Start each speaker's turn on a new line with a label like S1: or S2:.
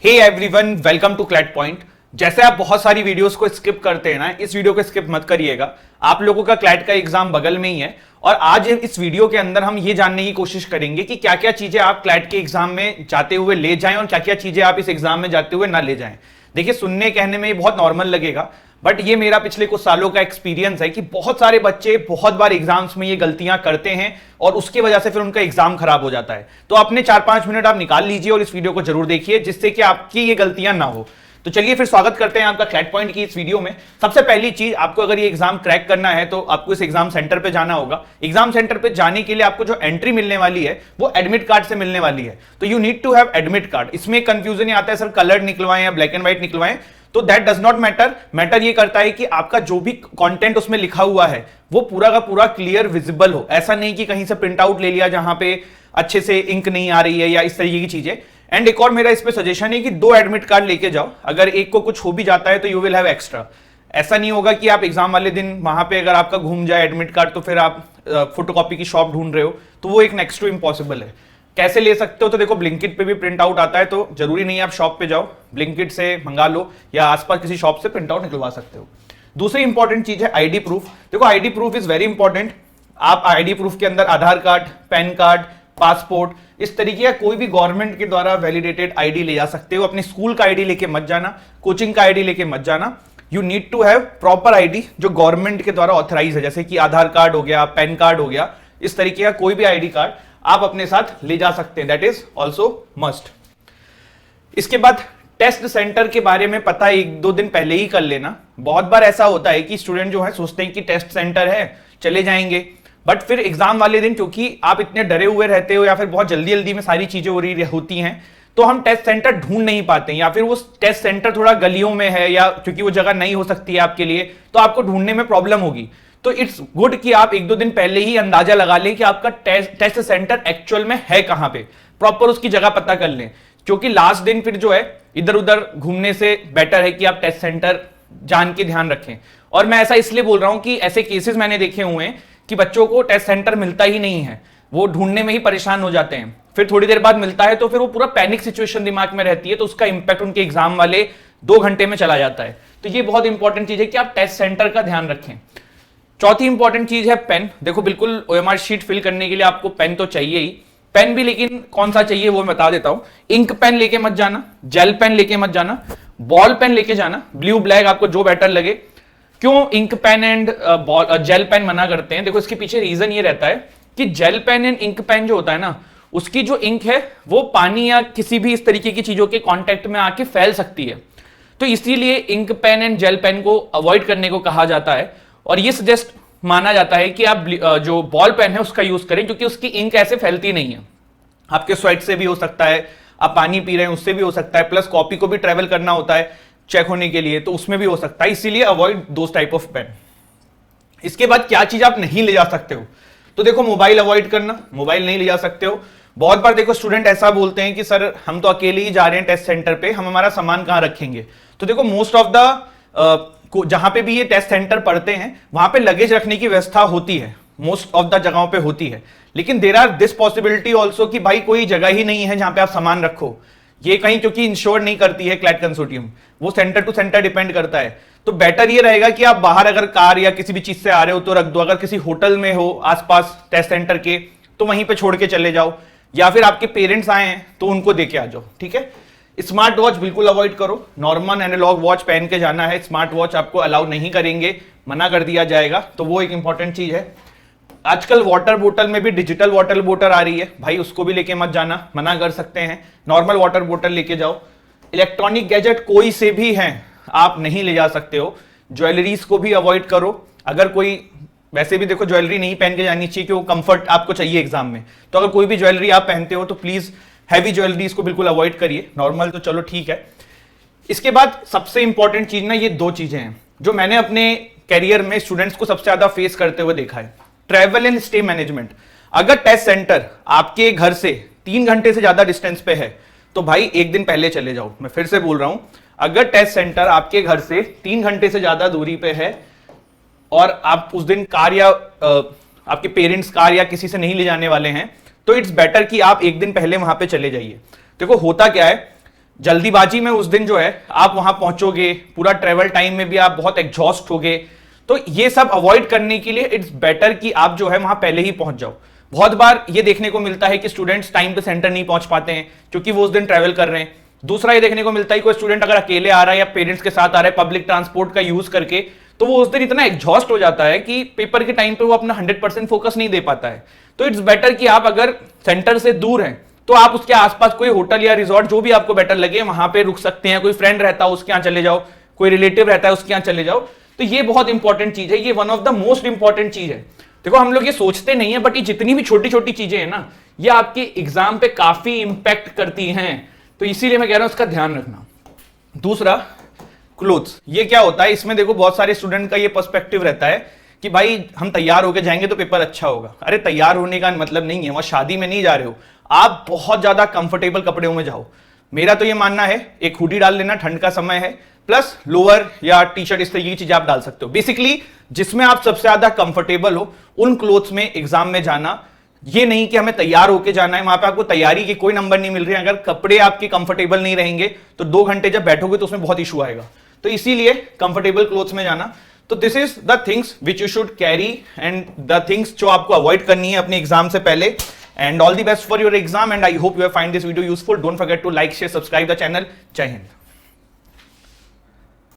S1: Hey everyone, welcome to CLAT point. जैसे आप बहुत सारी वीडियोस को स्किप करते हैं ना, इस वीडियो को स्किप मत करिएगा। आप लोगों का क्लैट का एग्जाम बगल में ही है और आज इस वीडियो के अंदर हम ये जानने की कोशिश करेंगे कि क्या क्या चीजें आप क्लैट के एग्जाम में जाते हुए ले जाएं और क्या क्या चीजें आप इस एग्जाम में जाते हुए ना ले जाएं। देखिए, सुनने कहने में ये बहुत नॉर्मल लगेगा, बट ये मेरा पिछले कुछ सालों का एक्सपीरियंस है कि बहुत सारे बच्चे बहुत बार एग्जाम्स में ये गलतियां करते हैं और उसकी वजह से फिर उनका एग्जाम खराब हो जाता है। तो अपने 4-5 मिनट आप निकाल लीजिए और इस वीडियो को जरूर देखिए, जिससे कि आपकी ये गलतियां ना हो। तो चलिए फिर स्वागत करते हैं आपका क्लैट पॉइंट की इस वीडियो में। सबसे पहली चीज, आपको अगर ये एग्जाम क्रैक करना है तो आपको इस एग्जाम सेंटर पे जाना होगा। एग्जाम सेंटर पे जाने के लिए आपको जो एंट्री मिलने वाली है वो एडमिट कार्ड से मिलने वाली है। तो you need to have admit card. इसमें कंफ्यूजन आता है, सर कलर्ड निकलवाएं या ब्लैक एंड व्हाइट निकलवाएं। तो that does not matter. Matter ये करता है कि आपका जो भी कंटेंट उसमें लिखा हुआ है वो पूरा का पूरा क्लियर विजिबल हो। ऐसा नहीं कि कहीं से प्रिंट आउट ले लिया जहां पे अच्छे से इंक नहीं आ रही है या इस तरीके की चीजें। एंड एक और मेरा इस पे सजेशन है कि 2 एडमिट कार्ड लेके जाओ। अगर एक को कुछ हो भी जाता है तो यू विल हैव एक्स्ट्रा। ऐसा नहीं होगा कि आप एग्जाम वाले दिन वहां पे अगर आपका घूम जाए एडमिट कार्ड तो फिर आप फोटोकॉपी की शॉप ढूंढ रहे हो, तो वो एक नेक्स्ट टू इम्पॉसिबल है। कैसे ले सकते हो? तो देखो, ब्लिंकिट पे भी प्रिंट आउट आता है, तो जरूरी नहीं है आप शॉप पे जाओ, ब्लिंकिट से मंगा लो या आसपास किसी शॉप से प्रिंट आउट निकलवा सकते हो। दूसरी इंपॉर्टेंट चीज है आईडी प्रूफ। देखो, ID proof is very important. आप आईडी प्रूफ के अंदर आधार कार्ड, पैन कार्ड, पासपोर्ट, इस तरीके का कोई भी गवर्नमेंट के द्वारा वैलिडेटेड आईडी ले जा सकते हो। अपने स्कूल का आईडी लेके मत जाना, कोचिंग का आईडी लेके मत जाना। You need to have proper ID जो गवर्नमेंट के द्वारा ऑथराइज है, जैसे कि आधार कार्ड हो गया, पैन कार्ड हो गया, इस तरीके का कोई भी आईडी कार्ड आप अपने साथ ले जा सकते हैं। That is also must. इसके बाद टेस्ट सेंटर के बारे में पता 1-2 दिन पहले ही कर लेना। बहुत बार ऐसा होता है कि स्टूडेंट जो है सोचते हैं कि टेस्ट सेंटर है, चले जाएंगे, बट फिर एग्जाम वाले दिन क्योंकि आप इतने डरे हुए रहते हो या फिर बहुत जल्दी जल्दी में सारी चीजें हो रही होती हैं, तो हम टेस्ट सेंटर ढूंढ नहीं पाते हैं, या फिर वो टेस्ट सेंटर थोड़ा गलियों में है या क्योंकि वो जगह नहीं हो सकती है आपके लिए, तो आपको ढूंढने में प्रॉब्लम होगी। तो इट्स गुड कि आप 1-2 दिन पहले ही अंदाजा लगा लें कि आपका टेस्ट सेंटर एक्चुअल में है कहां पे, प्रॉपर उसकी जगह पता कर लें। क्योंकि लास्ट दिन फिर जो है इधर उधर घूमने से बेटर है कि आप टेस्ट सेंटर जान के ध्यान रखें। और मैं ऐसा इसलिए बोल रहा हूं कि ऐसे केसेस मैंने देखे हुए हैं कि बच्चों को टेस्ट सेंटर मिलता ही नहीं है, वो ढूंढने में ही परेशान हो जाते हैं। फिर थोड़ी देर बाद मिलता है तो फिर वो पूरा पैनिक सिचुएशन दिमाग में रहती है, तो उसका इंपैक्ट उनके एग्जाम वाले 2 घंटे में चला जाता है। तो ये बहुत इंपॉर्टेंट चीज है कि आप टेस्ट सेंटर का ध्यान रखें। चौथी इंपॉर्टेंट चीज है पेन। देखो, बिल्कुल ओएमआर शीट फिल करने के लिए आपको पेन तो चाहिए ही। पेन भी लेकिन कौन सा चाहिए वो मैं बता देता हूं। इंक पेन लेके मत जाना, जेल पेन लेके मत जाना, बॉल पेन लेके जाना। ब्लू ब्लैक आपको जो बेटर लगे। क्यों ink pen and gel pen मना करते हैं? देखो, इसके पीछे रीजन ये रहता है कि gel pen and ink pen जो होता है ना, उसकी जो इंक है वो पानी या किसी भी इस तरीके की चीजों के कांटेक्ट में आके फैल सकती है। तो इसीलिए ink pen and gel pen को अवॉइड करने को कहा जाता है और ये सजेस्ट माना जाता है कि आप जो बॉल पेन है उसका यूज करें, क्योंकि उसकी इंक ऐसे फैलती नहीं है। आपके स्वेट से भी हो सकता है, आप पानी पी रहे हैं उससे भी हो सकता है, प्लस कॉपी को भी ट्रेवल करना होता है चेक होने के लिए, तो उसमें भी हो सकता है। इसीलिए avoid those type of pen. इसके बाद क्या चीज आप नहीं ले जा सकते हो? तो देखो, मोबाइल अवॉइड करना, मोबाइल नहीं ले जा सकते हो। बहुत बार देखो स्टूडेंट ऐसा बोलते हैं कि सर हम तो अकेले ही जा रहे हैं टेस्ट सेंटर पे, हम हमारा सामान कहां रखेंगे? तो देखो, मोस्ट ऑफ द जहां पे भी ये टेस्ट सेंटर पड़ते हैं वहां पे लगेज रखने की व्यवस्था होती है, मोस्ट ऑफ द जगहों पे होती है। लेकिन there are this possibility also कि भाई कोई जगह ही नहीं है जहां पे आप सामान रखो। ये कहीं क्योंकि इंश्योर नहीं करती है क्लैट कंसोर्टियम, वो सेंटर टू सेंटर डिपेंड करता है। तो बेटर ये रहेगा कि आप बाहर अगर कार या किसी भी चीज से आ रहे हो तो रख दो। अगर किसी होटल में हो आसपास टेस्ट सेंटर के तो वहीं पे छोड़ के चले जाओ, या फिर आपके पेरेंट्स आए हैं तो उनको देके आ जाओ। ठीक है। स्मार्ट वॉच बिल्कुल अवॉइड करो। नॉर्मल एनालॉग वॉच पहन के जाना है, स्मार्ट वॉच आपको अलाउ नहीं करेंगे, मना कर दिया जाएगा। तो वो एक इंपॉर्टेंट चीज है। आजकल वाटर बोतल में भी डिजिटल वाटर बोतल आ रही है, भाई उसको भी लेके मत जाना, मना कर सकते हैं। नॉर्मल वाटर बोतल लेके जाओ। इलेक्ट्रॉनिक गैजेट कोई से भी हैं आप नहीं ले जा सकते हो। ज्वेलरीज को भी अवॉइड करो। अगर कोई, वैसे भी देखो ज्वेलरी नहीं पहन के जानी चाहिए, क्योंकि कंफर्ट आपको चाहिए एग्जाम में। तो अगर कोई भी ज्वेलरी आप पहनते हो तो प्लीज हैवी ज्वेलरीज को बिल्कुल अवॉइड करिए। नॉर्मल तो चलो ठीक है। इसके बाद सबसे इंपॉर्टेंट चीज ना, ये 2 चीजें हैं जो मैंने अपने कैरियर में स्टूडेंट्स को सबसे ज्यादा फेस करते हुए देखा है। Travel and stay management. अगर टेस्ट सेंटर आपके घर से 3 घंटे से ज्यादा डिस्टेंस पे है तो भाई 1 दिन पहले चले जाओ। मैं फिर से बोल रहा हूं, अगर टेस्ट सेंटर आपके घर से 3 घंटे से ज्यादा दूरी पे है और आप उस दिन कार या आपके पेरेंट्स कार या किसी से नहीं ले जाने वाले हैं, तो इट्स बेटर कि आप 1 दिन पहले वहां पे चले जाइए। देखो, होता क्या है, जल्दीबाजी में उस दिन जो है आप वहां पहुंचोगे, पूरा ट्रेवल टाइम में भी आप बहुत एग्जॉस्ट होगे। तो ये सब अवॉइड करने के लिए इट्स बेटर कि आप जो है वहां पहले ही पहुंच जाओ। बहुत बार ये देखने को मिलता है कि स्टूडेंट्स टाइम पे सेंटर नहीं पहुंच पाते हैं क्योंकि वो उस दिन ट्रैवल कर रहे हैं। दूसरा ये देखने को मिलता है कोई स्टूडेंट अगर अकेले आ रहा है या पेरेंट्स के साथ आ रहा है पब्लिक ट्रांसपोर्ट का यूज करके, तो वो उस दिन इतना एग्जॉस्ट हो जाता है कि पेपर के टाइम पे वो अपना 100% फोकस नहीं दे पाता है। तो इट्स बेटर कि आप अगर सेंटर से दूर हैं तो आप उसके आसपास कोई होटल या रिजॉर्ट जो भी आपको बेटर लगे वहां पे रुक सकते हैं। कोई फ्रेंड रहता है उसके यहाँ चले जाओ, कोई रिलेटिव रहता है उसके यहाँ चले जाओ। तो ये बहुत इंपॉर्टेंट चीज है, ये one of the most important चीज है। देखो हम लोग ये सोचते नहीं है, बट ये जितनी भी छोटी छोटी चीजें हैं ना, ये आपके एग्जाम पे काफी इंपैक्ट करती हैं। तो इसीलिए मैं कह रहा हूं उसका ध्यान रखना। दूसरा, क्लोथ्स। ये क्या होता है, इसमें देखो बहुत सारे स्टूडेंट का ये पर्सपेक्टिव रहता है कि भाई हम तैयार होकर जाएंगे तो पेपर अच्छा होगा। अरे तैयार होने का मतलब नहीं है, वहां शादी में नहीं जा रहे हो, आप बहुत ज्यादा कंफर्टेबल कपड़ों में जाओ। मेरा तो ये मानना है एक हुडी डाल लेना, ठंड का समय है, प्लस लोअर या टी शर्ट, इस तरह की चीजें आप डाल सकते हो। बेसिकली जिसमें आप सबसे ज्यादा कंफर्टेबल हो उन क्लोथ्स में एग्जाम में जाना। ये नहीं कि हमें तैयार होके जाना है, वहां पे आपको तैयारी के कोई नंबर नहीं मिल रहे हैं। अगर कपड़े आपके कंफर्टेबल नहीं रहेंगे तो 2 घंटे जब बैठोगे तो उसमें बहुत इशू आएगा। तो इसीलिए कंफर्टेबल क्लोथ्स में जाना। तो this is the things which you should carry and the things जो आपको अवॉइड करनी है अपने एग्जाम से पहले। And all the best for your exam and I hope you have find this video useful. Don't forget to like, share, subscribe the channel. जय हिंद।